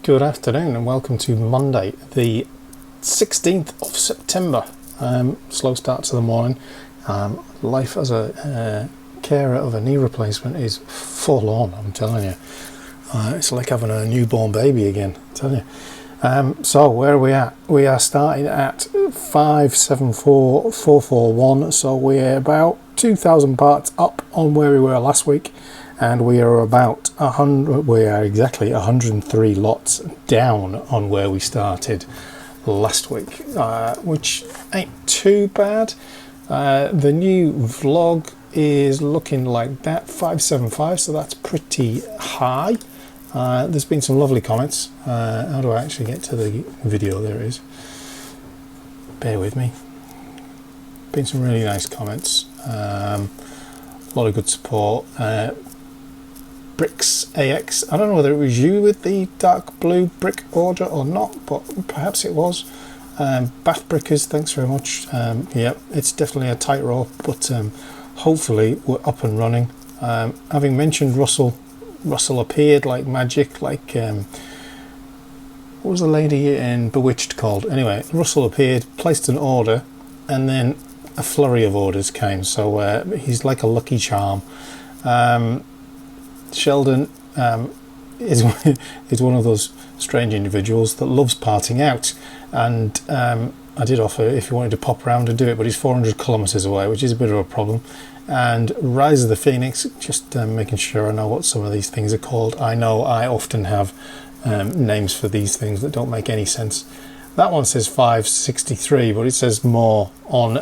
Good afternoon and welcome to Monday, the 16th of September. Slow start to the morning. Life as a carer of a knee replacement is forlorn, I'm telling you. It's like having a newborn baby again, I'm telling you. So where are we at? We are starting at 574,441, so we're about 2,000 parts up on where we were last week. And we are about 100. We are exactly 103 lots down on where we started last week, which ain't too bad. The new vlog is looking like that, 575, so that's pretty high. There's been some lovely comments. How do I actually get to the video? There it is. Bear with me. Been some really nice comments. A lot of good support. Bricks AX, I don't know whether it was you with the dark blue brick order or not, but perhaps it was. Bath Brickers, thanks very much. Yeah, it's definitely a tightrope, but hopefully we're up and running. Having mentioned Russell appeared like magic, like what was the lady in Bewitched called? Anyway, Russell appeared, placed an order, and then a flurry of orders came, so he's like a lucky charm. Sheldon is one of those strange individuals that loves parting out, and I did offer if he wanted to pop around and do it, but he's 400 kilometers away, which is a bit of a problem. And Rise of the Phoenix, just making sure I know what some of these things are called. I know I often have names for these things that don't make any sense. That one says 563, but it says more on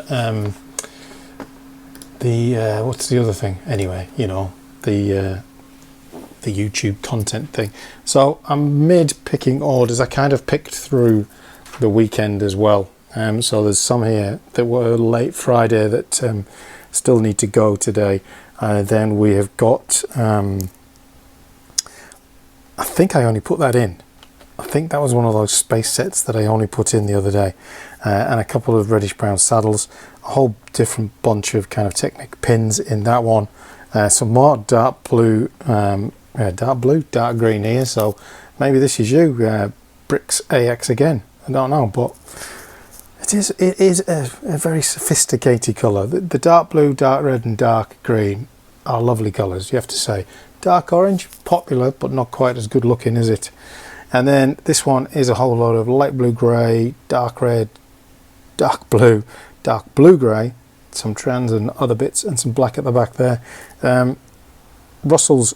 the what's the other thing? Anyway, you know, the YouTube content thing. So I'm mid picking orders. I kind of picked through the weekend as well. So there's some here that were late Friday that still need to go today. Then we have got, I think I only put that in. I think that was one of those space sets that I only put in the other day. And a couple of reddish brown saddles, a whole different bunch of kind of Technic pins in that one. Some more dark blue, dark green here, so maybe this is you, Bricks AX again. I don't know, but it is a very sophisticated colour. The dark blue, dark red and dark green are lovely colours, you have to say. Dark orange, popular, but not quite as good looking, is it? And then this one is a whole lot of light blue grey, dark red, dark blue grey, some trans and other bits, and some black at the back there. Russell's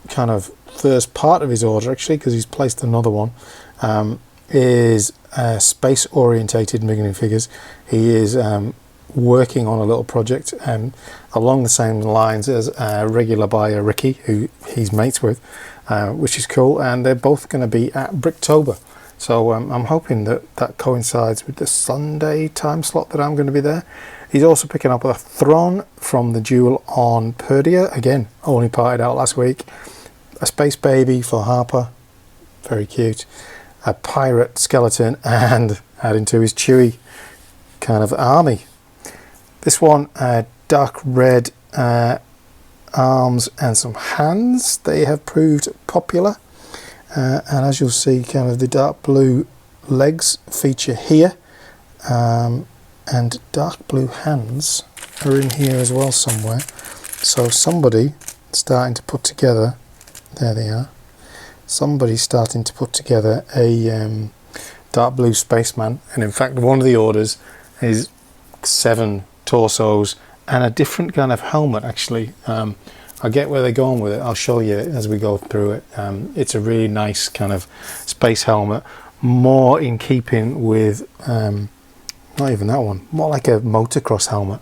kind of first part of his order, actually, because he's placed another one, is space orientated Miggling figures. He is working on a little project along the same lines as regular buyer Ricky, who he's mates with, which is cool, and they're both going to be at Bricktober. So I'm hoping that coincides with the Sunday time slot that I'm going to be there. He's also picking up a Thron from the Jewel on Perdia. Again, only parted out last week. A Space Baby for Harper. Very cute. A Pirate Skeleton, and adding to his Chewy kind of army. This one, dark red arms and some hands. They have proved popular. And as you'll see, kind of the dark blue legs feature here. And dark blue hands are in here as well somewhere. So somebody starting to put together, there they are, somebody's starting to put together a dark blue spaceman. And in fact, one of the orders is 7 torsos and a different kind of helmet, actually. I get where they're going with it. I'll show you as we go through it. It's a really nice kind of space helmet, more in keeping with not even that one, more like a motocross helmet.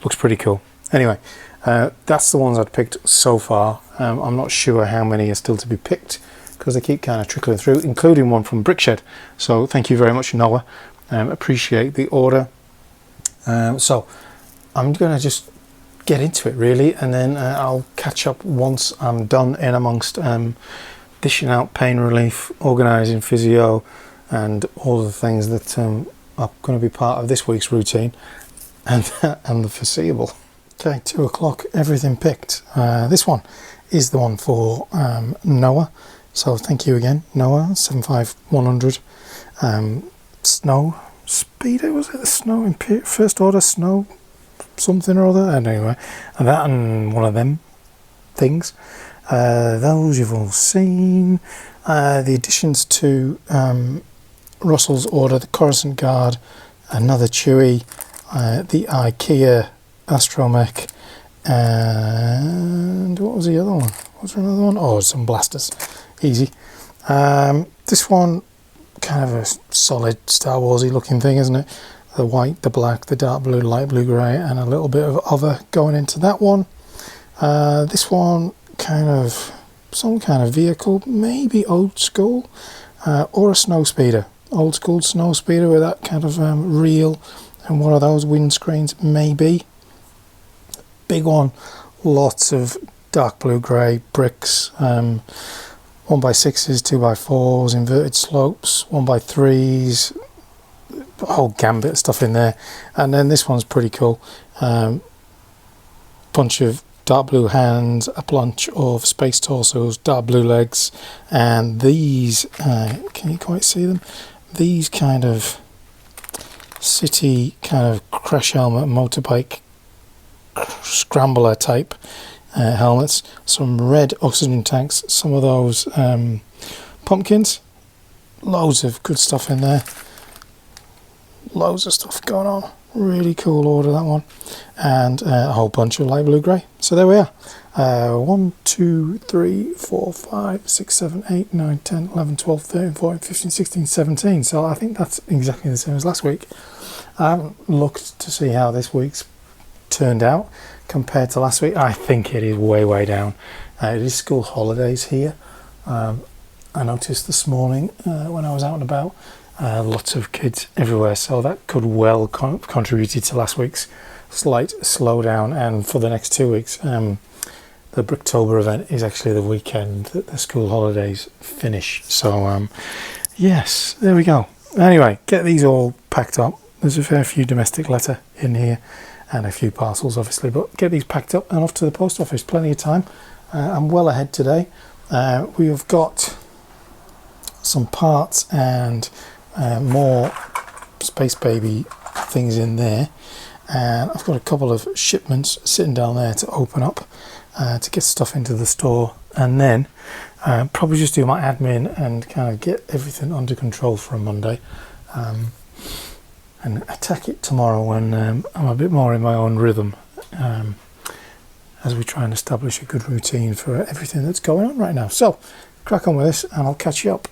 Looks pretty cool. Anyway, that's the ones I've picked so far. I'm not sure how many are still to be picked because they keep kind of trickling through, including one from Brickshed. So thank you very much, Noah. Appreciate the order. So I'm going to just get into it really, and then I'll catch up once I'm done in amongst dishing out pain relief, organising physio, and all the things that are going to be part of this week's routine and the foreseeable. Okay, 2 o'clock, everything picked. This one is the one for Noah. So thank you again, Noah 75100. Snow Speeder, was it? The Snow First Order Snow something or other. Anyway, and that and one of them things. Those you've all seen. The additions to Russell's order: the Coruscant Guard, another Chewie, the IKEA Astromech, and what was the other one? Was there another one? Oh, some blasters. Easy. This one, kind of a solid Star Warsy looking thing, isn't it? The white, the black, the dark blue, light blue grey, and a little bit of other going into that one. This one, kind of some kind of vehicle, maybe old school, or a snow speeder. Old school snow speeder with that kind of reel and one of those windscreens, maybe. Big one, lots of dark blue grey bricks, 1x6s, 2x4s, inverted slopes, 1x3s, a whole gambit of stuff in there. And then this one's pretty cool. Bunch of dark blue hands, a bunch of space torsos, dark blue legs, and these, can you quite see them? These kind of city kind of crash helmet, motorbike scrambler type helmets, some red oxygen tanks, some of those pumpkins, loads of good stuff in there, loads of stuff going on. Really cool order, that one, and a whole bunch of light blue grey. So there we are. 1, 2, 3, 4, 5, 6, 7, 8, 9, 10, 11, 12, 13, 14, 15, 16, 17. So I think that's exactly the same as last week. I haven't looked to see how this week's turned out compared to last week. I think it is way down. It is school holidays here. I noticed this morning when I was out and about, lots of kids everywhere, so that could well contributed to last week's slight slowdown. And for the next 2 weeks, the Bricktober event is actually the weekend that the school holidays finish. So yes, there we go. Anyway, get these all packed up. There's a fair few domestic letter in here and a few parcels obviously, but get these packed up and off to the post office. Plenty of time. I'm well ahead today. We have got some parts and more Space Baby things in there, and I've got a couple of shipments sitting down there to open up to get stuff into the store, and then probably just do my admin and kind of get everything under control for a Monday, and attack it tomorrow when I'm a bit more in my own rhythm, as we try and establish a good routine for everything that's going on right now. So crack on with this and I'll catch you up.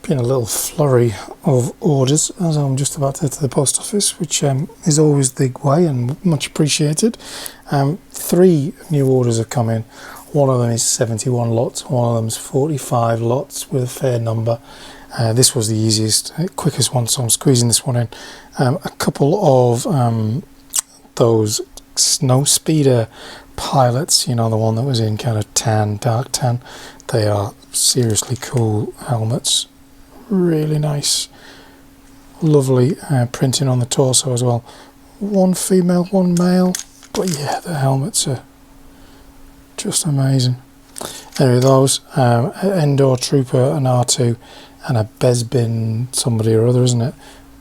Been a little flurry of orders as I'm just about to head to the post office, which is always the way and much appreciated. 3 new orders have come in. One of them is 71 lots, one of them is 45 lots with a fair number. This was the easiest, quickest one, so I'm squeezing this one in. A couple of those snow speeder pilots, you know, the one that was in kind of tan, dark tan. They are seriously cool helmets. Really nice, lovely printing on the torso as well. One female, one male, but yeah, the helmets are just amazing. Anyway, those Endor Trooper, an R2, and a Besbin somebody or other, isn't it?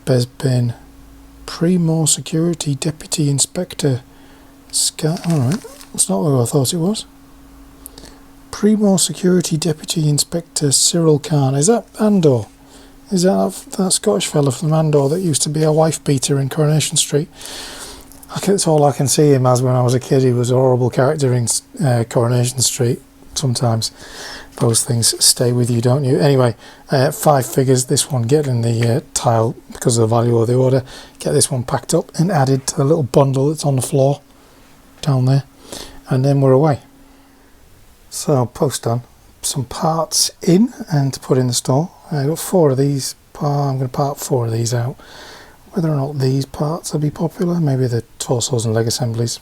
Besbin Primor Security Deputy Inspector. Alright, that's not who I thought it was. Primor Security Deputy Inspector Cyril Khan. Is that Andor? Is that Scottish fella from Andor that used to be a wife beater in Coronation Street? That's all I can see him as when I was a kid. He was a horrible character in Coronation Street. Sometimes those things stay with you, don't you? Anyway, 5 figures. This one getting the tile because of the value of the order. Get this one packed up and added to the little bundle that's on the floor down there. And then we're away. So post done. Some parts in and to put in the store. I've got 4 of these. I'm going to part 4 of these out. Whether or not these parts will be popular, maybe the torsos and leg assemblies,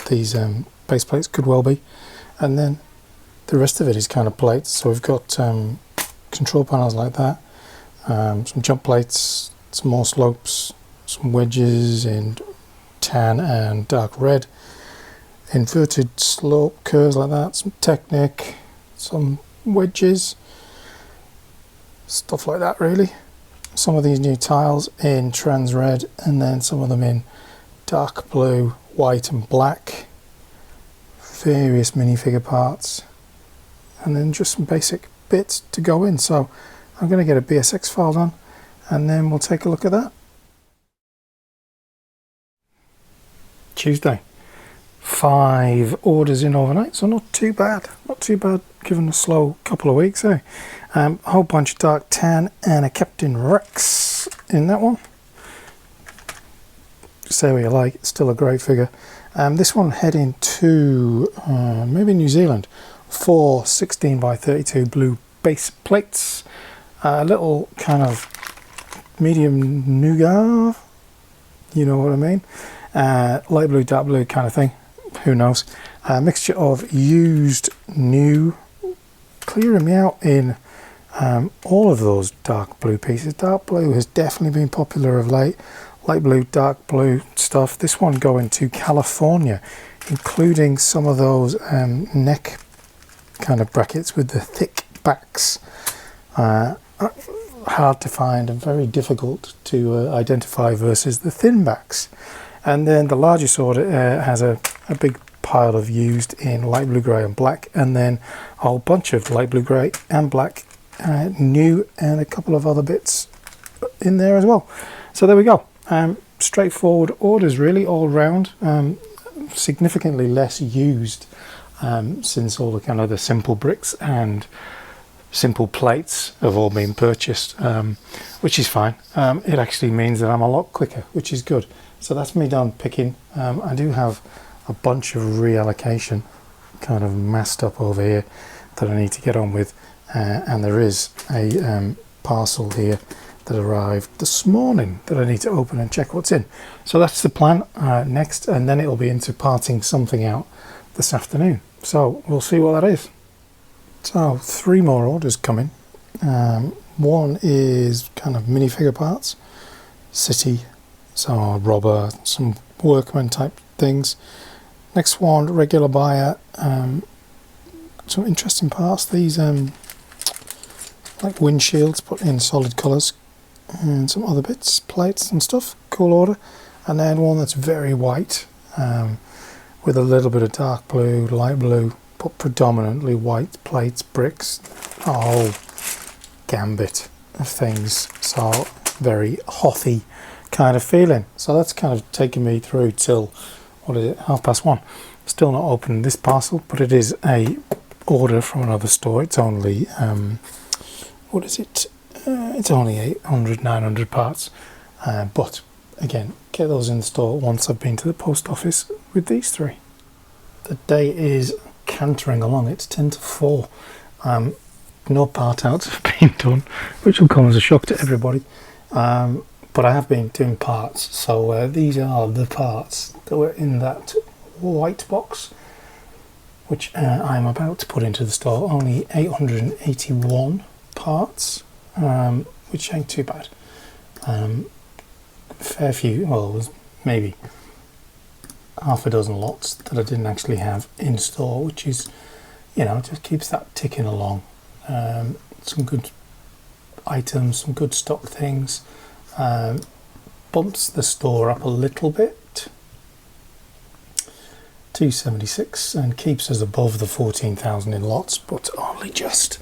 these base plates could well be. And then the rest of it is kind of plates. So we've got control panels like that, some jump plates, some more slopes, some wedges in tan and dark red, inverted slope curves like that, some Technic, some wedges, stuff like that really. Some of these new tiles in trans red, and then some of them in dark blue, white and black. Various minifigure parts, and then just some basic bits to go in. So I'm going to get a BSX file done, and then we'll take a look at that. Tuesday, 5 orders in overnight, so not too bad given a slow couple of weeks, eh? A whole bunch of dark tan and a Captain Rex in that one. Say what you like, it's still a great figure. This one heading to maybe New Zealand, 4 16 by 32 blue base plates, a little kind of medium nougat, you know what I mean, light blue, dark blue kind of thing, who knows, a mixture of used, new, clearing me out in all of those dark blue pieces. Dark blue has definitely been popular of late. Light blue, dark blue stuff. This one going to California, including some of those neck kind of brackets with the thick backs. Hard to find and very difficult to identify versus the thin backs. And then the largest order has a big pile of used in light blue, grey and black, and then a whole bunch of light blue, grey and black new, and a couple of other bits in there as well. So there we go. Straightforward orders really all round, significantly less used since all the kind of the simple bricks and simple plates have all been purchased, which is fine. It actually means that I'm a lot quicker, which is good. So that's me done picking. I do have a bunch of reallocation kind of massed up over here that I need to get on with, and there is a parcel here that arrived this morning that I need to open and check what's in. So that's the plan next, and then it'll be into parting something out this afternoon. So we'll see what that is. So 3 more orders coming. One is kind of minifigure parts, city, so a robber, some workman type things. Next one, regular buyer, some interesting parts. These like windshields put in solid colours, and some other bits, plates and stuff, cool order. And then one that's very white, with a little bit of dark blue, light blue, but predominantly white plates, bricks, a whole gambit of things. So very hothy kind of feeling. So that's kind of taken me through till, what is it, 1:30. Still not opened this parcel, but it is a order from another store. It's only what is it? It's only 800, 900 parts, but again, get those in the store once I've been to the post office with these 3. The day is cantering along. It's 10 to 4. No part outs have been done, which will come as a shock to everybody, but I have been doing parts. So these are the parts that were in that white box, which I'm about to put into the store. Only 881 parts, which ain't too bad. Fair few, well, there's maybe half a dozen lots that I didn't actually have in store, which is, you know, just keeps that ticking along. Some good items, some good stock things. Bumps the store up a little bit, 276, and keeps us above the 14,000 in lots, but only just.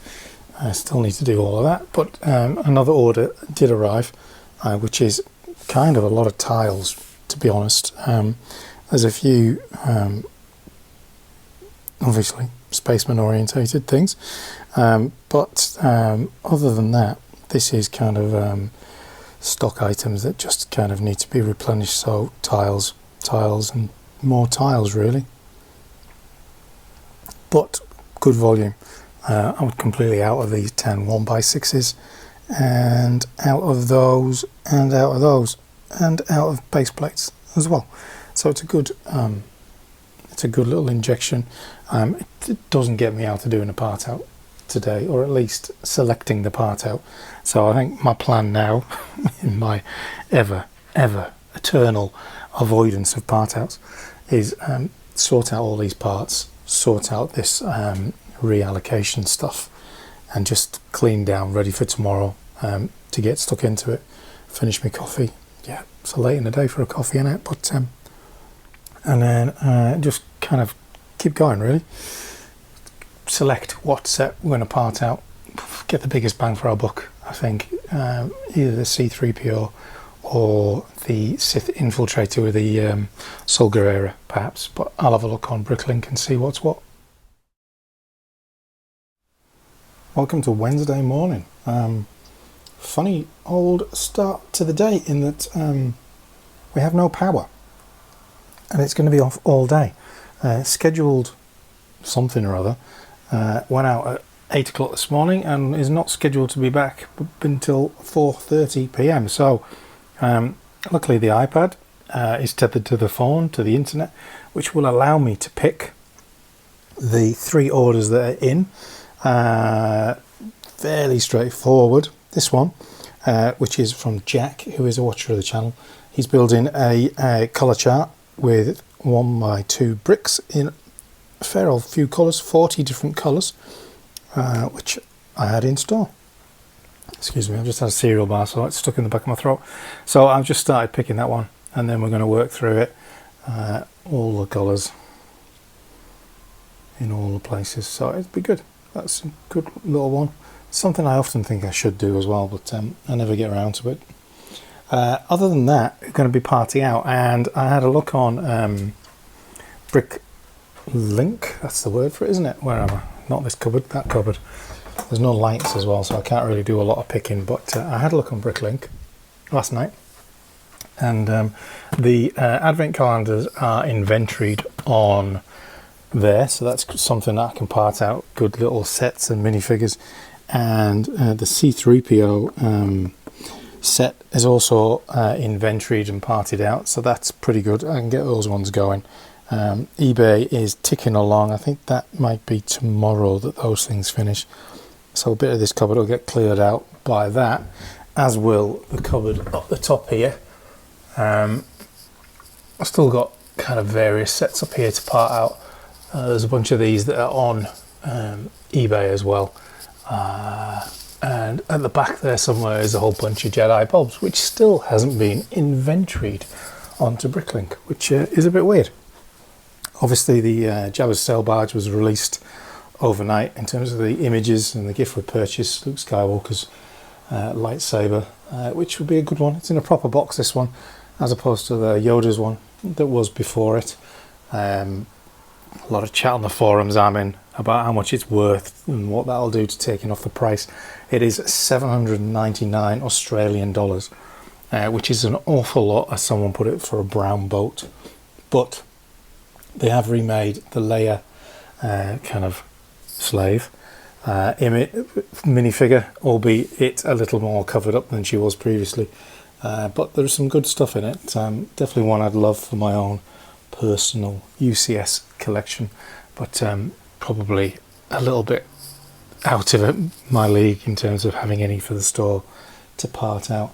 I still need to do all of that, but another order did arrive, which is kind of a lot of tiles, to be honest. There's a few, obviously, spaceman orientated things, but other than that, this is kind of stock items that just kind of need to be replenished. So tiles and more tiles really, but good volume. I'm completely out of these 10 1x6s, and out of those, and out of those, and out of base plates as well. So it's a good little injection. It doesn't get me out of doing a part out today, or at least selecting the part out. So I think my plan now, in my ever eternal avoidance of part outs, is sort out all these parts, sort out this reallocation stuff, and just clean down, ready for tomorrow, to get stuck into it. Finish my coffee. Yeah, it's late in the day for a coffee, innit? But and then just kind of keep going, really. Select what set we're going to part out. Get the biggest bang for our buck, I think. Either the C3PO or the Sith Infiltrator with the Sol Guerrera, perhaps. But I'll have a look on Bricklink and see what's what. Welcome to Wednesday morning. Funny old start to the day in that we have no power. And it's going to be off all day. Scheduled something or other. Went out at 8 o'clock this morning and is not scheduled to be back until 4:30 p.m. So luckily the iPad is tethered to the phone, to the internet, which will allow me to pick the 3 orders that are in. Fairly straightforward. This one, which is from Jack, who is a watcher of the channel. He's building a colour chart with 1x2 bricks in a fair old few colours, 40 different colours, which I had in store. Excuse me, I've just had a cereal bar, so it's stuck in the back of my throat. So I've just started picking that one, and then we're going to work through it, all the colours in all the places. So it'd be good. That's a good little one. Something I often think I should do as well, but I never get around to it. Other than that, we're going to be party out, and I had a look on Bricklink. That's the word for it, isn't it? Where am I? Not this cupboard, that cupboard. There's no lights as well, so I can't really do a lot of picking, but I had a look on Bricklink last night, and the advent calendars are inventoried on there, so that's something that I can part out. Good little sets and minifigures. And the C3PO set is also inventoried and parted out, so that's pretty good. I can get those ones going. eBay is ticking along. I think that might be tomorrow that those things finish, so a bit of this cupboard will get cleared out by that, as will the cupboard up the top here. I've still got kind of various sets up here to part out. There's a bunch of these that are on eBay as well. And at the back there somewhere is a whole bunch of Jedi bulbs, which still hasn't been inventoried onto Bricklink, which is a bit weird. Obviously the Jabba's sail barge was released overnight in terms of the images, and the gift with purchase, Luke Skywalker's lightsaber, which would be a good one. It's in a proper box, this one, as opposed to the Yoda's one that was before it. A lot of chat on the forums I'm in about how much it's worth and what that'll do to taking off the price. It is 799 Australian dollars, which is an awful lot, as someone put it, for a brown boat. But they have remade the Leia kind of slave minifigure, albeit a little more covered up than she was previously. But there's some good stuff in it. Definitely one I'd love for my own personal UCS collection, but probably a little bit out of my league in terms of having any for the store to part out.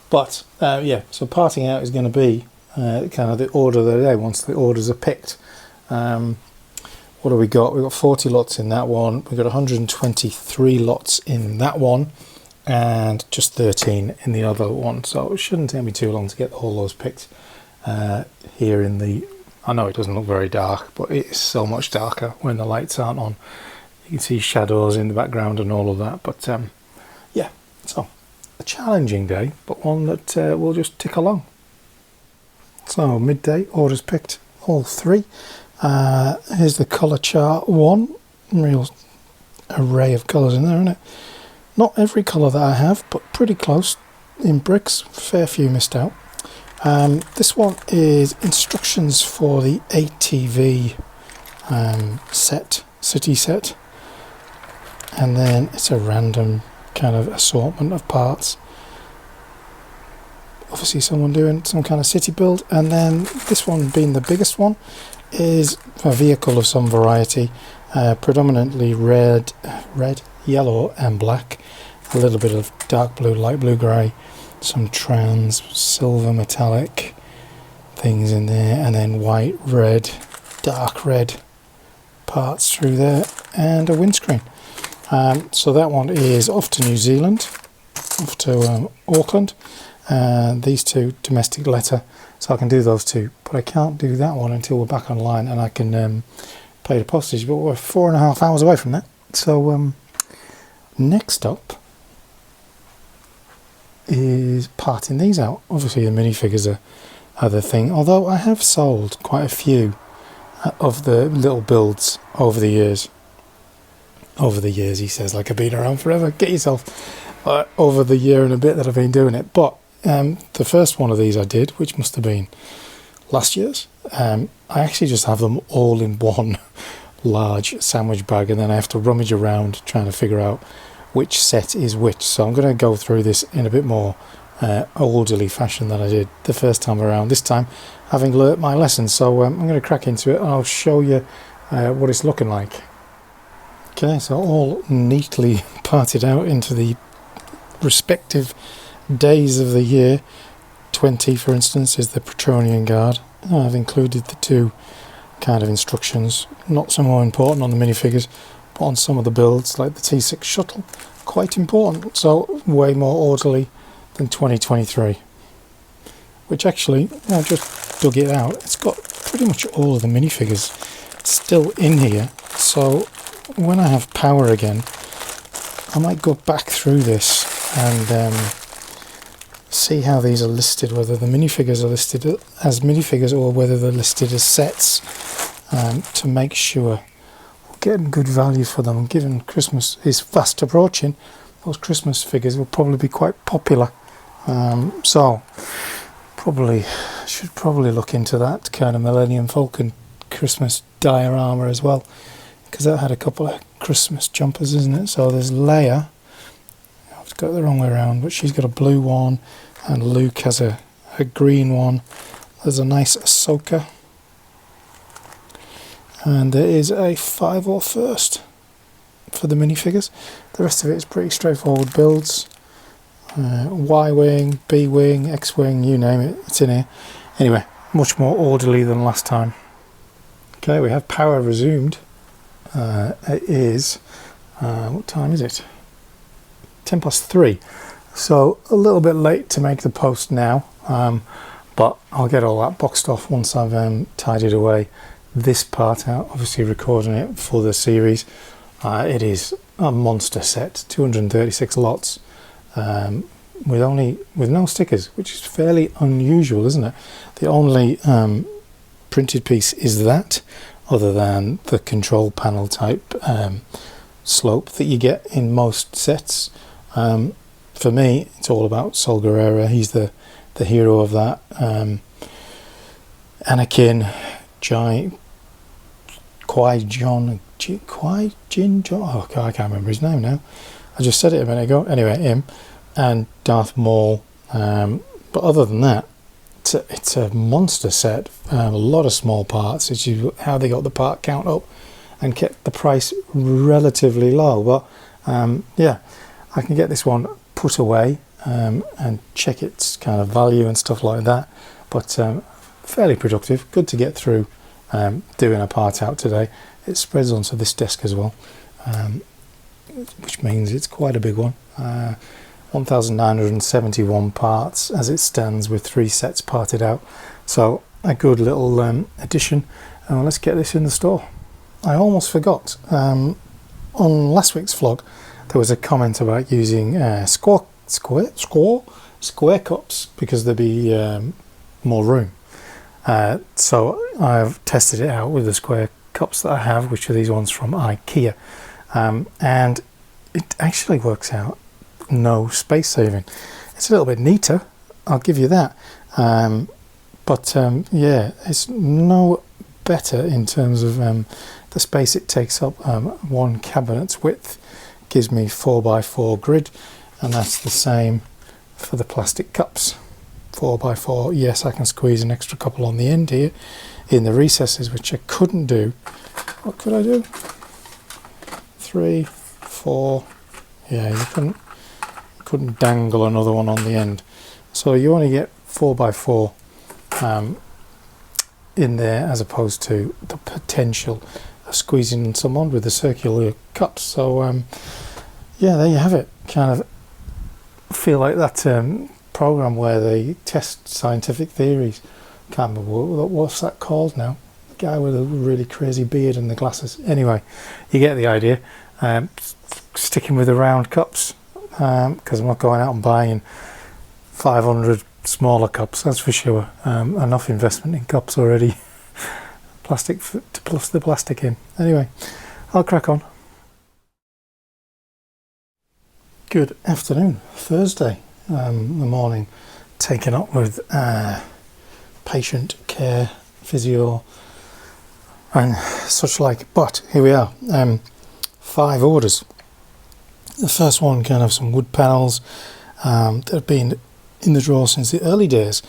But yeah, so parting out is going to be kind of the order of the day once the orders are picked. What have we got? We've got 40 lots in that one, we've got 123 lots in that one, and just 13 in the other one, so it shouldn't take me too long to get all those picked. Here in the, I know it doesn't look very dark, but it is so much darker when the lights aren't on. You can see shadows in the background and all of that, but yeah, so a challenging day, but one that will just tick along. So midday, orders picked, all 3. Here's the colour chart one, real array of colours in there, isn't it? Not every colour that I have, but pretty close in bricks, fair few missed out. This one is instructions for the ATV city set, and then it's a random kind of assortment of parts. Obviously someone doing some kind of city build, and then this one being the biggest one is a vehicle of some variety, predominantly red, yellow and black, a little bit of dark blue, light blue, grey, some trans, silver, metallic things in there, and then white, red, dark red parts through there, and a windscreen. So that one is off to New Zealand, off to Auckland. These two domestic letter, so I can do those two, but I can't do that one until we're back online and I can pay the postage, but we're 4.5 hours away from that. So next up is parting these out. Obviously the minifigures are the thing, although I have sold quite a few of the little builds over the years. Over the years, he says, like I've been around forever. Get yourself over the year and a bit that I've been doing it. But the first one of these I did, which must have been last year's, I actually just have them all in one large sandwich bag, and then I have to rummage around trying to figure out which set is which. So I'm going to go through this in a bit more orderly fashion than I did the first time around, this time having learnt my lesson. So I'm going to crack into it and I'll show you what it's looking like. Okay, so all neatly parted out into the respective days of the year. 20, for instance, is the Praetorian Guard. I've included the two kind of instructions, not so more important on the minifigures, but on some of the builds, like the T6 shuttle, quite important. So way more orderly than 2023, which actually, I just dug it out. It's got pretty much all of the minifigures still in here. So when I have power again, I might go back through this and see how these are listed, whether the minifigures are listed as minifigures or whether they're listed as sets, to make sure we're getting good value for them. Given Christmas is fast approaching, those Christmas figures will probably be quite popular. So should probably look into that kind of Millennium Falcon Christmas diorama as well, because that had a couple of Christmas jumpers, isn't it? So there's Leia, I've got it the wrong way around, but she's got a blue one, and Luke has a green one. There's a nice Ahsoka, and there is a 501st for the minifigures. The rest of it is pretty straightforward builds. Y-wing, B-wing, X-wing, you name it, it's in here. Anyway, much more orderly than last time. Okay, we have power resumed. It is, what time is it? 3:10. So a little bit late to make the post now, but I'll get all that boxed off once I've tidied away this part out, obviously recording it for the series. It is a monster set, 236 lots, with no stickers, which is fairly unusual, isn't it? The only printed piece is that, other than the control panel type slope that you get in most sets. For me, it's all about Sol Guerrera. He's the hero of that. Anakin, Qui-Gon, oh God, I can't remember his name now. I just said it a minute ago. Anyway, him and Darth Maul. But other than that, it's a monster set. A lot of small parts. It's how they got the part count up and kept the price relatively low. But yeah, I can get this one put away and check its kind of value and stuff like that. But fairly productive. Good to get through doing a part out today. It spreads onto this desk as well, which means it's quite a big one. 1,971 parts as it stands, with 3 sets parted out. So a good little addition. Let's get this in the store. I almost forgot, on last week's vlog there was a comment about using square cups because there'd be more room. So I've tested it out with the square cups that I have, which are these ones from IKEA, and it actually works out no space saving. It's a little bit neater, I'll give you that, but yeah, it's no better in terms of the space it takes up. One cabinet's width gives me 4x4 grid, and that's the same for the plastic cups. 4x4. Yes, I can squeeze an extra couple on the end here in the recesses, which I couldn't do. What could I do? 3, 4. Yeah, you couldn't dangle another one on the end. So you only get 4x4 in there, as opposed to the potential squeezing some on with a circular cut. So yeah, there you have it. Kind of feel like that program where they test scientific theories. Can't remember what's that called now. The guy with a really crazy beard and the glasses. Anyway, you get the idea. Sticking with the round cups, because I'm not going out and buying 500 smaller cups, that's for sure. Enough investment in cups already. Plastic to plus the plastic in. Anyway, I'll crack on. Good afternoon. Thursday, the morning, taken up with patient care, physio and such like. But here we are, 5 orders. The first one kind of some wood panels that have been in the drawer since the early days,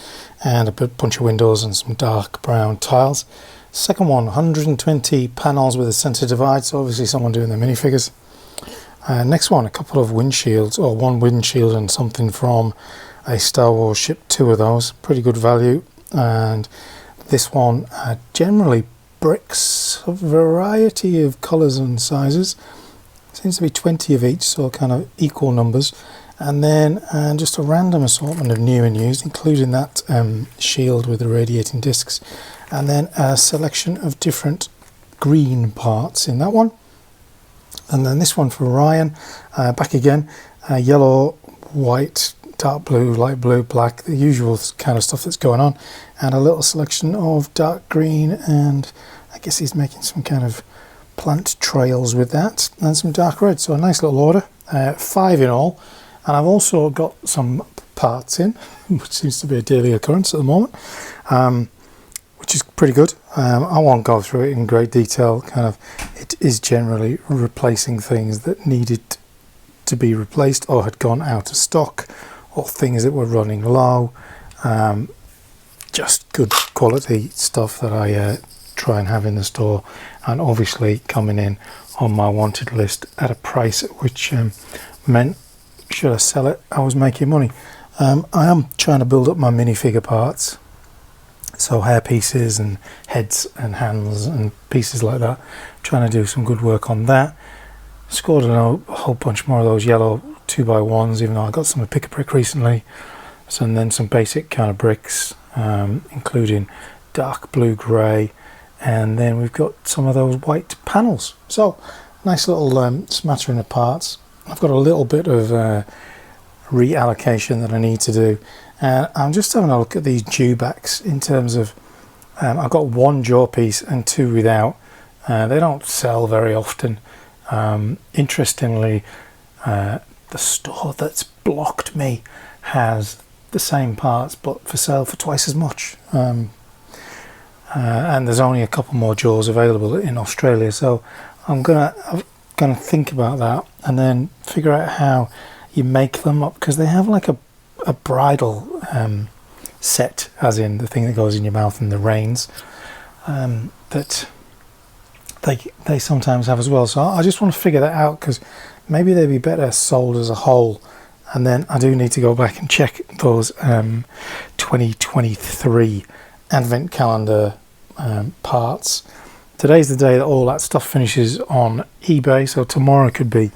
and a bunch of windows and some dark brown tiles. Second one, 120 panels with a centre divide, so obviously someone doing the minifigures. Next one, a couple of windshields, or one windshield and something from a Star Wars ship, 2 of those, pretty good value. And this one, generally bricks, a variety of colours and sizes, seems to be 20 of each, so kind of equal numbers. And then just a random assortment of new and used, including that shield with the radiating discs, and then a selection of different green parts in that one. And then this one for Ryan, back again, yellow, white, dark blue, light blue, black, the usual kind of stuff that's going on, and a little selection of dark green, and I guess he's making some kind of plant trails with that, and some dark red. So a nice little order, 5 in all. And I've also got some parts in, which seems to be a daily occurrence at the moment, which is pretty good. I won't go through it in great detail. Kind of, it is generally replacing things that needed to be replaced or had gone out of stock, or things that were running low. Just good quality stuff that I try and have in the store, and obviously coming in on my wanted list at a price at which meant, should I sell it, I was making money. I am trying to build up my minifigure parts, so hair pieces and heads and hands and pieces like that. Trying to do some good work on that. Scored a whole bunch more of those yellow 2x1s, even though I got some of Pick a Brick recently. So, and then some basic kind of bricks, including dark blue grey, and then we've got some of those white panels. So nice little smattering of parts. I've got a little bit of reallocation that I need to do, and I'm just having a look at these dewbacks in terms of I've got 1 jaw piece and 2 without. They don't sell very often. Interestingly, the store that's blocked me has the same parts but for sale for twice as much, and there's only a couple more jaws available in Australia, so I'm gonna think about that and then figure out how you make them up, because they have like a bridle set, as in the thing that goes in your mouth and the reins, that they sometimes have as well. So I just want to figure that out, because maybe they'd be better sold as a whole. And then I do need to go back and check those 2023 advent calendar parts. Today's the day that all that stuff finishes on eBay, so tomorrow could be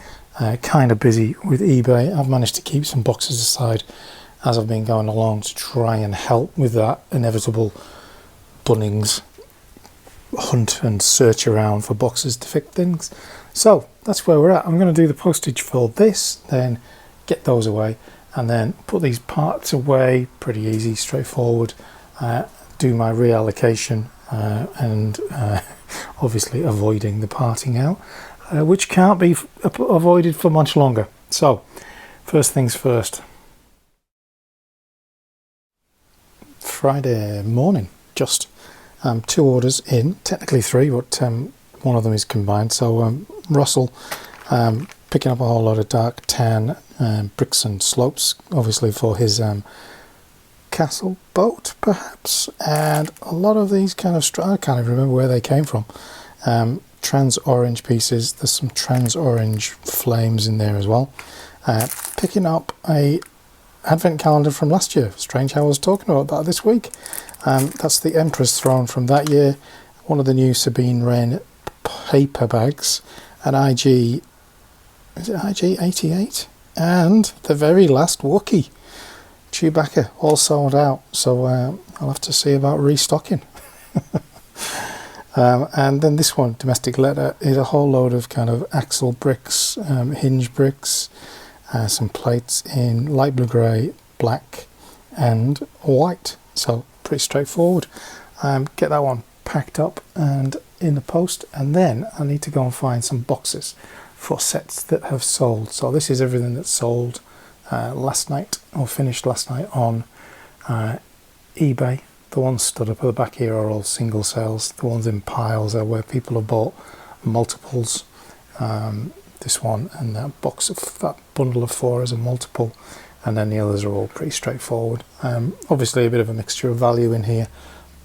kind of busy with eBay. I've managed to keep some boxes aside as I've been going along to try and help with that inevitable Bunnings hunt and search around for boxes to fit things. So that's where we're at. I'm going to do the postage for this, then get those away, and then put these parts away. Pretty easy, straightforward. Do my reallocation, and obviously avoiding the parting out, which can't be avoided for much longer. So first things first. Friday morning, just 2 orders in, technically 3, but one of them is combined. So Russell picking up a whole lot of dark tan bricks and slopes, obviously for his castle boat perhaps, and a lot of these kind of I can't even remember where they came from. Trans orange pieces. There's some trans orange flames in there as well. Picking up a advent calendar from last year. Strange how I was talking about that this week. That's the Emperor's Throne from that year. One of the new Sabine Wren paper bags, an IG, is it IG 88? And the very last Wookiee, Chewbacca, all sold out. So I'll have to see about restocking. And then this one, domestic letter, is a whole load of kind of axle bricks, hinge bricks, some plates in light blue grey, black and white. So pretty straightforward. Get that one packed up and in the post, and then I need to go and find some boxes for sets that have sold. So this is everything that sold last night, or finished last night on eBay. The ones stood up at the back here are all single sales. The ones in piles are where people have bought multiples. This one and that box of that bundle of 4 is a multiple, and then the others are all pretty straightforward. Obviously a bit of a mixture of value in here,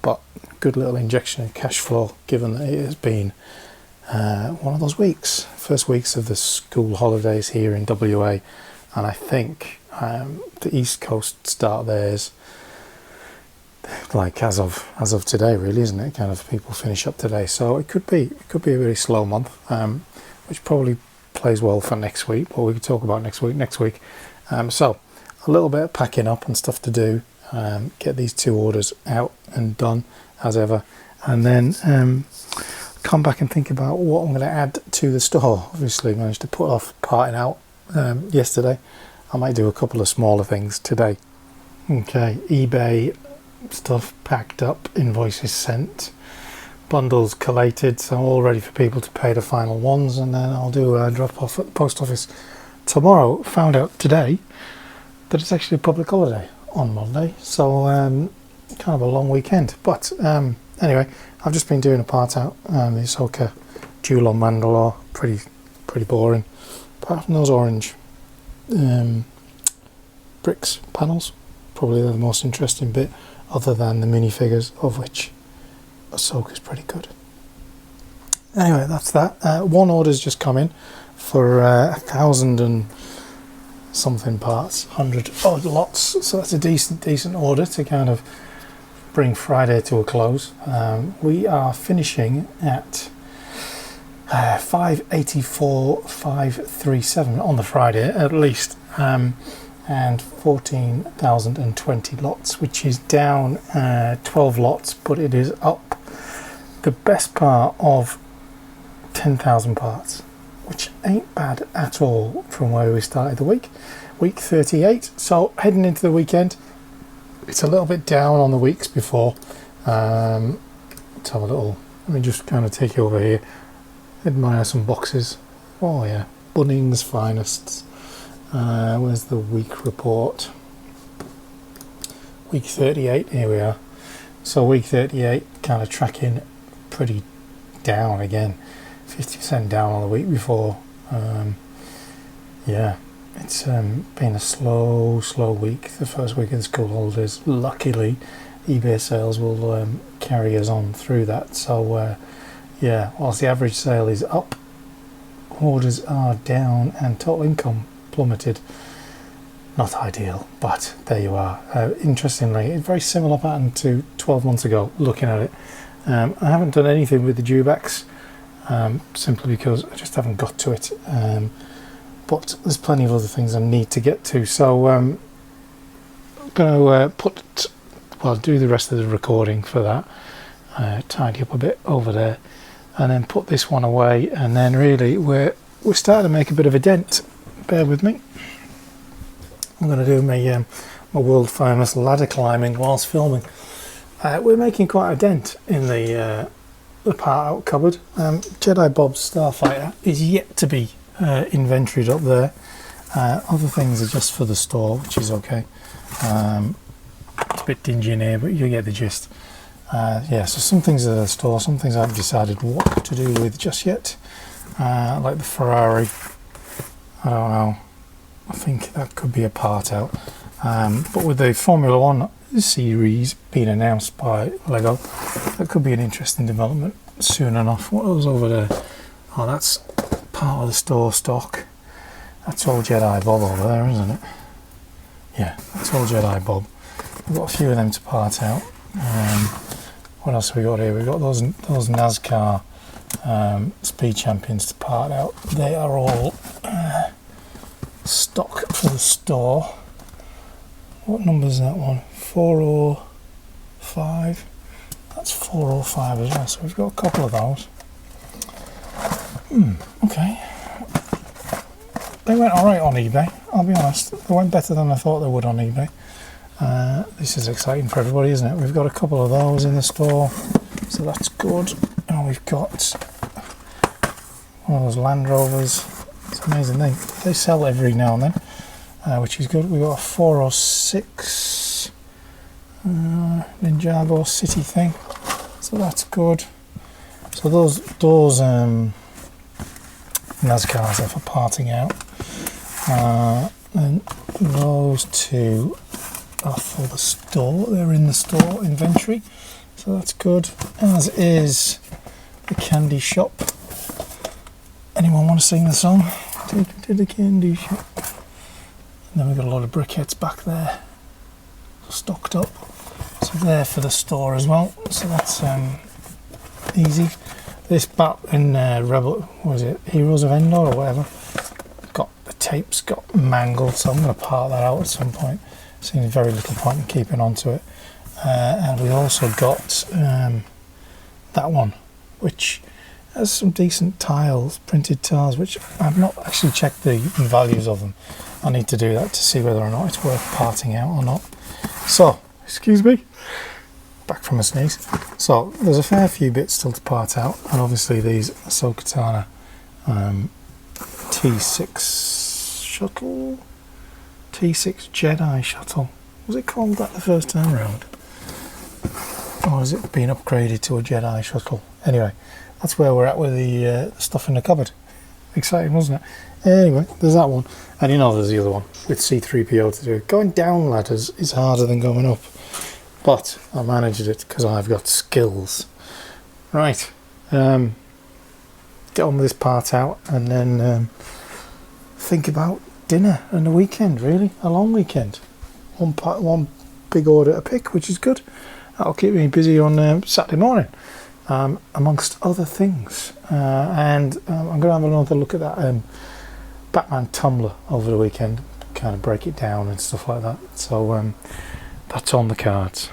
but good little injection of cash flow, given that it has been one of those weeks, first weeks of the school holidays here in WA, and I think the East Coast start theirs like as of today, really, isn't it? Kind of people finish up today, so it could be a very slow month, which probably plays well for next week, but we could talk about next week. So a little bit of packing up and stuff to do, get these 2 orders out and done as ever, and then come back and think about what I'm going to add to the store. Obviously managed to put off parting out yesterday. I might do a couple of smaller things today. Okay, eBay stuff packed up, invoices sent, bundles collated, so all ready for people to pay the final ones, and then I'll do a drop off at the post office tomorrow. Found out today that it's actually a public holiday on Monday, so kind of a long weekend, but anyway, I've just been doing a part out, the Ahsoka dual on Mandalore, pretty boring, apart from those orange bricks panels. Probably the most interesting bit, other than the minifigures, of which Ahsoka's pretty good. Anyway, that's that. One order's just come in for 1,000 and something parts, 100 odd lots, so that's a decent order to kind of bring Friday to a close. We are finishing at 584,537 on the Friday at least, and 14,020 lots, which is down 12 lots, but it is up the best part of 10,000 parts, which ain't bad at all from where we started the week 38. So heading into the weekend, it's a little bit down on the weeks before. Let's have a little, let me just kind of take you over here, admire some boxes. Oh yeah, Bunnings Finest. Where's the week report? Week 38, here we are. So week 38 kind of tracking pretty down again, 50% down on the week before. Yeah, it's been a slow week, the first week of the school holidays. Luckily eBay sales will carry us on through that, so yeah, whilst the average sale is up, orders are down and total income plummeted. Not ideal, but there you are. Interestingly, a very similar pattern to 12 months ago, looking at it. I haven't done anything with the dewbacks, simply because I just haven't got to it, but there's plenty of other things I need to get to, so I'm going to do the rest of the recording for that, tidy up a bit over there, and then put this one away, and then really we're starting to make a bit of a dent. Bear with me. I'm going to do my world famous ladder climbing whilst filming. We're making quite a dent in the part out cupboard. Jedi Bob's Starfighter is yet to be inventoried up there. Other things are just for the store, which is okay. It's a bit dingy in here, but you get the gist. Yeah, so some things are the store, some things I haven't decided what to do with just yet. Like the Ferrari. I don't know, I think that could be a part out, but with the Formula 1 series being announced by Lego, that could be an interesting development soon enough. What was over there? Oh, that's part of the store stock. That's all Jedi Bob over there, isn't it? Yeah, that's all Jedi Bob. We've got a few of them to part out. What else have we got here? We've got those NASCAR Speed Champions to part out. They are all stock for the store. What number is that one? 405. That's 405 as well, so we've got a couple of those. Okay. They went alright on eBay, I'll be honest. They went better than I thought they would on eBay. This is exciting for everybody, isn't it? We've got a couple of those in the store, so that's good. And we've got one of those Land Rovers. It's amazing, they sell every now and then, which is good. We've got a 406 Ninjago City thing, so that's good. So those NASCARs are for parting out, and those two are for the store. They're in the store inventory, so that's good, as is the candy shop. Anyone want to sing the song? Take me to the candy shop. And then we've got a lot of briquettes back there stocked up, so they're for the store as well, so that's easy. This bat in Rebel, what is it, Heroes of Endor or whatever, got the tapes got mangled, so I'm going to part that out at some point. Seems very little point in keeping on to it. And we also got that one, which has some decent tiles, printed tiles, which I've not actually checked the values of them. I need to do that to see whether or not it's worth parting out or not. So, excuse me, back from a sneeze. So there's a fair few bits still to part out, and obviously these Ahsoka Tano T6 shuttle, T6 Jedi shuttle. Was it called that the first time around, or has it been upgraded to a Jedi shuttle? Anyway, that's where we're at with the stuff in the cupboard. Exciting, wasn't it? Anyway, there's that one, and you know there's the other one with C-3PO to do. Going down ladders is harder than going up, but I managed it because I've got skills. Right, get on with this part out, and then think about dinner and the weekend. Really, a long weekend. One big order to pick, which is good. That'll keep me busy on Saturday morning, amongst other things. And I'm going to have another look at that Batman Tumbler over the weekend, kind of break it down and stuff like that. So that's on the cards.